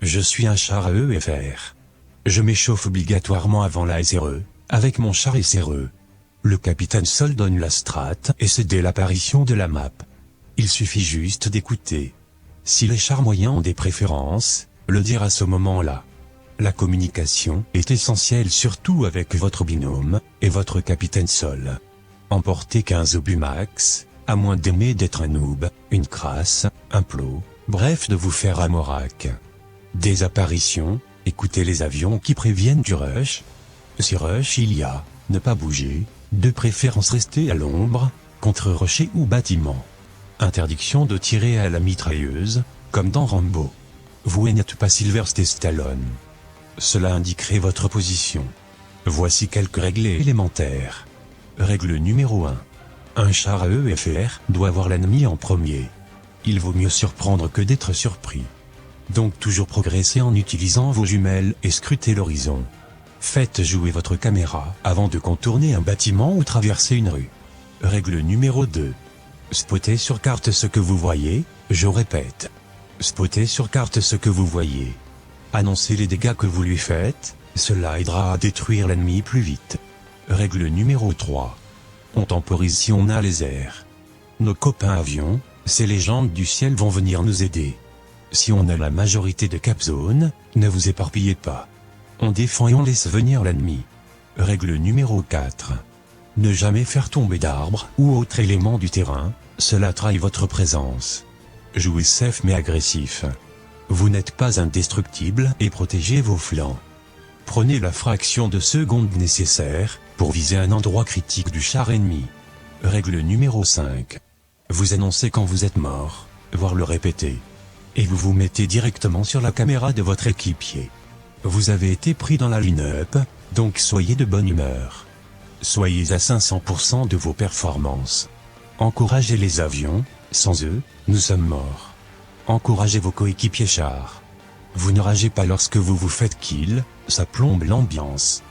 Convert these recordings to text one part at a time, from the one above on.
Je suis un char à EFR. Je m'échauffe obligatoirement avant la SRE, avec mon char SRE. Le capitaine Sol donne la strat et c'est dès l'apparition de la map. Il suffit juste d'écouter. Si les chars moyens ont des préférences, le dire à ce moment-là. La communication est essentielle surtout avec votre binôme et votre capitaine Sol. Emportez 15 obus max, à moins d'aimer d'être un noob, une crasse, un plot, bref de vous faire amorac. Des apparitions, écoutez les avions qui préviennent du rush. Si rush il y a, ne pas bouger, de préférence rester à l'ombre, contre rocher ou bâtiment. Interdiction de tirer à la mitrailleuse, comme dans Rambo. Vous n'êtes pas Sylvester Stallone. Cela indiquerait votre position. Voici quelques règles élémentaires. Règle numéro 1. Un char à EFR doit voir l'ennemi en premier. Il vaut mieux surprendre que d'être surpris. Donc toujours progresser en utilisant vos jumelles et scruter l'horizon. Faites jouer votre caméra avant de contourner un bâtiment ou traverser une rue. Règle numéro 2. Spottez sur carte ce que vous voyez, je répète. Spottez sur carte ce que vous voyez. Annoncez les dégâts que vous lui faites, cela aidera à détruire l'ennemi plus vite. Règle numéro 3. On temporise si on a les airs. Nos copains avions, ces légendes du ciel vont venir nous aider. Si on a la majorité de cap zone, ne vous éparpillez pas. On défend et on laisse venir l'ennemi. Règle numéro 4. Ne jamais faire tomber d'arbres ou autres éléments du terrain, cela trahit votre présence. Jouez safe mais agressif. Vous n'êtes pas indestructible et protégez vos flancs. Prenez la fraction de seconde nécessaire pour viser un endroit critique du char ennemi. Règle numéro 5. Vous annoncez quand vous êtes mort, voire le répéter. Et vous vous mettez directement sur la caméra de votre équipier. Vous avez été pris dans la line-up, donc soyez de bonne humeur. Soyez à 500% de vos performances. Encouragez les avions, sans eux, nous sommes morts. Encouragez vos coéquipiers chars. Vous ne ragez pas lorsque vous vous faites kill, ça plombe l'ambiance.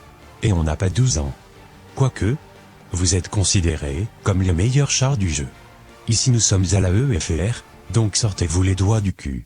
Et on n'a pas 12 ans. Quoique, vous êtes considérés comme les meilleurs chars du jeu. Ici nous sommes à la EFR, donc sortez-vous les doigts du cul.